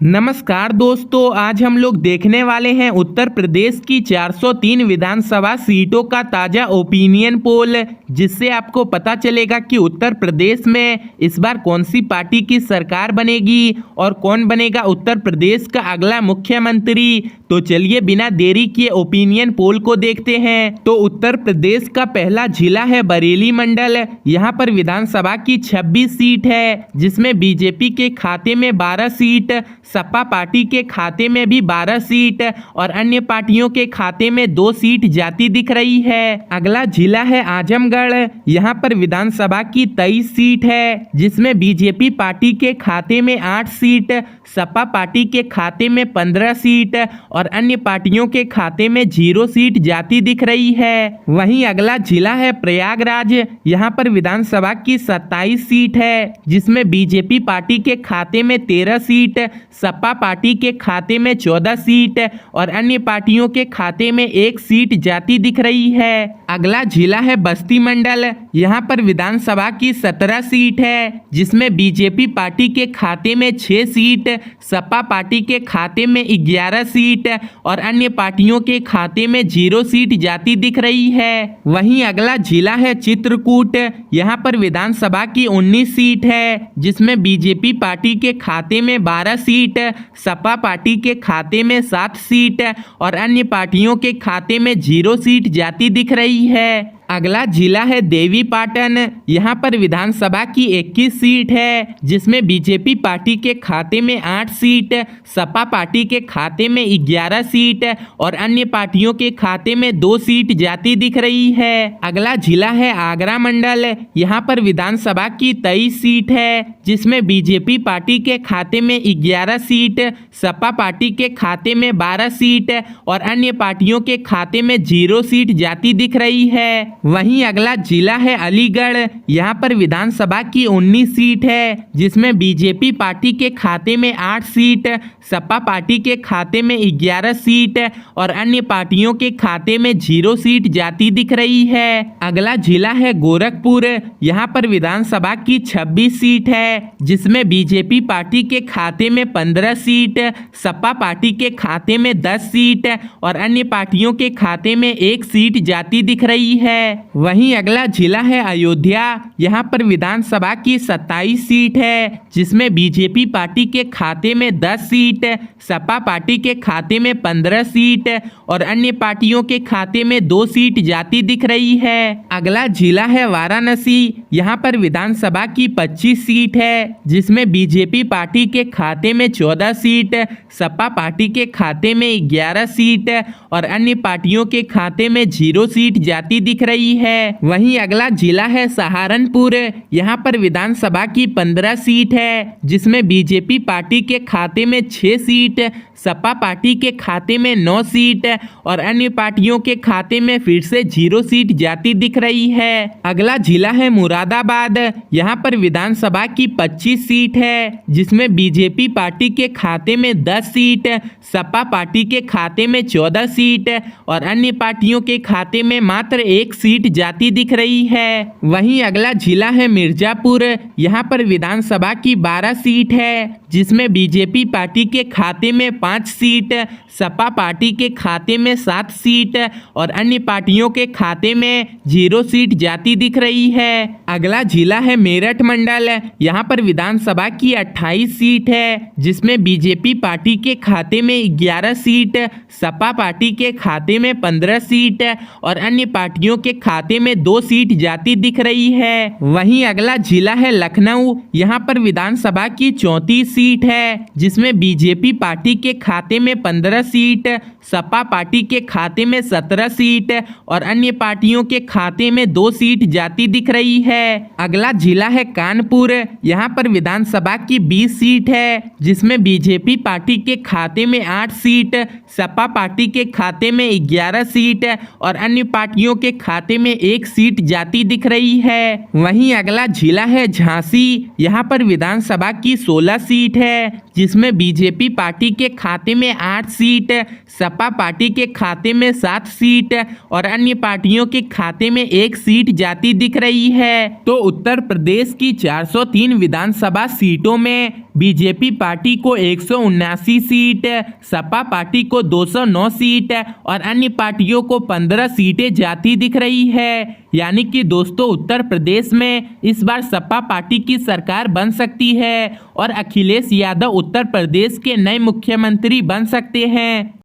नमस्कार दोस्तों, आज हम लोग देखने वाले हैं उत्तर प्रदेश की 403 विधानसभा सीटों का ताजा ओपिनियन पोल, जिससे आपको पता चलेगा कि उत्तर प्रदेश में इस बार कौन सी पार्टी की सरकार बनेगी और कौन बनेगा उत्तर प्रदेश का अगला मुख्यमंत्री। तो चलिए बिना देरी किए ओपिनियन पोल को देखते हैं। तो उत्तर प्रदेश का पहला जिला है बरेली मंडल। यहाँ पर विधानसभा की 26 सीट है, जिसमें बीजेपी के खाते में 12 सीट, सपा पार्टी के खाते में भी 12 सीट और अन्य पार्टियों के खाते में 2 सीट जाती दिख रही है। अगला जिला है आजमगढ़। यहाँ पर विधानसभा की 23 सीट है, जिसमें बीजेपी पार्टी के खाते में 8 सीट, सपा पार्टी के खाते में 15 सीट और अन्य पार्टियों के खाते में 0 सीट जाती दिख रही है। वहीं अगला जिला है प्रयागराज। यहाँ पर विधानसभा की 27 सीट है, जिसमें बीजेपी पार्टी के खाते में 13 सीट, सपा पार्टी के खाते में 14 सीट और अन्य पार्टियों के खाते में 1 सीट जाती दिख रही है। अगला जिला है बस्ती मंडल। यहाँ पर विधानसभा की 17 सीट है, जिसमें बीजेपी पार्टी के खाते में 6 सीट, सपा पार्टी के खाते में 11 सीट और अन्य पार्टियों के खाते में 0 सीट जाती दिख रही है। वहीं अगला जिला है चित्रकूट। यहाँ पर विधानसभा की 19 सीट है, जिसमें बीजेपी पार्टी के खाते में 12 सीट, सपा पार्टी के खाते में 7 सीट और अन्य पार्टियों के खाते में 0 सीट जाती दिख रही है। अगला जिला है देवीपाटन। यहाँ पर विधानसभा की 21 सीट है, जिसमें बीजेपी पार्टी के खाते में 8 सीट, सपा पार्टी के खाते में 11 सीट और अन्य पार्टियों के खाते में 2 सीट जाती दिख रही है। अगला जिला है आगरा मंडल। यहाँ पर विधानसभा की 23 सीट है, जिसमें बीजेपी पार्टी के खाते में 11 सीट, सपा पार्टी के खाते में 12 सीट और अन्य पार्टियों के खाते में 0 सीट जाती दिख रही है। वहीं अगला जिला है अलीगढ़। यहाँ पर विधानसभा की 19 सीट है, जिसमें बीजेपी पार्टी के खाते में 8 सीट, सपा पार्टी के खाते में 11 सीट और अन्य पार्टियों के खाते में 0 सीट जाती दिख रही है। अगला जिला है गोरखपुर। यहाँ पर विधानसभा की 26 सीट है, जिसमें बीजेपी पार्टी के खाते में 15 सीट, सपा पार्टी के खाते में 10 सीट और अन्य पार्टियों के खाते में 1 सीट जाती दिख रही है। वहीं अगला जिला है अयोध्या। यहाँ पर विधानसभा की 27 सीट है, जिसमें बीजेपी पार्टी के खाते में 10 सीट, सपा पार्टी के खाते में 15 सीट और अन्य पार्टियों के खाते में 2 सीट जाती दिख रही है। अगला जिला है वाराणसी। यहाँ पर विधानसभा की 25 सीट है, जिसमें बीजेपी पार्टी के खाते में 14 सीट, सपा पार्टी के खाते में 11 सीट और अन्य पार्टियों के खाते में 0 सीट जाती दिख रही है। वहीं अगला जिला है सहारनपुर। यहाँ पर विधानसभा की 15 सीट है, जिसमें बीजेपी पार्टी के खाते में 6 सीट, सपा पार्टी के खाते में 9 सीट और अन्य पार्टियों के खाते में फिर से 0 सीट जाती दिख रही है। अगला जिला है मुरादाबाद। यहाँ पर विधानसभा की 25 सीट है, जिसमें बीजेपी पार्टी के खाते में 10 सीट, सपा पार्टी के खाते में 14 सीट और अन्य पार्टियों के खाते में मात्र 1 सीट जाती दिख रही है। वहीं अगला जिला है मिर्जापुर। यहाँ पर विधानसभा की 12 सीट है, जिसमें बीजेपी पार्टी के खाते में 5 सीट, सपा पार्टी के खाते में 7 सीट और अन्य पार्टियों के खाते में 0 सीट जाती दिख रही है। अगला जिला है मेरठ मंडल। यहाँ पर विधानसभा की 28 सीट है, जिसमें बीजेपी पार्टी के खाते में 11 सीट, सपा पार्टी के खाते में 15 सीट और अन्य पार्टियों के खाते में 2 सीट जाती दिख रही है। वहीं अगला जिला है लखनऊ। यहाँ पर विधानसभा की 34 सीट है, जिसमें बीजेपी पार्टी के खाते में 15 सीट, सपा पार्टी के खाते में 17 सीट और अन्य पार्टियों के खाते में 2 सीट जाती दिख रही है। अगला जिला है कानपुर। यहाँ पर विधानसभा की 20 सीट है, जिसमें बीजेपी पार्टी के खाते में 8 सीट, सपा पार्टी के खाते में 11 सीट और अन्य पार्टियों के खाते में 1 सीट जाती दिख रही है। वहीं अगला जिला है झांसी। यहाँ पर विधानसभा की 16 सीट है, जिसमें बीजेपी पार्टी के खाते में 8 सीट, सपा पार्टी के खाते में 7 सीट और अन्य पार्टियों के खाते में 1 सीट जाती दिख रही है। तो उत्तर प्रदेश की 403 विधानसभा सीटों में बीजेपी पार्टी को 179 सीट, सपा पार्टी को 209 सीट और अन्य पार्टियों को 15 सीटें जाती दिख रही है। यानी कि दोस्तों उत्तर प्रदेश में इस बार सपा पार्टी की सरकार बन सकती है और अखिलेश यादव उत्तर प्रदेश के नए मुख्यमंत्री बन सकते हैं।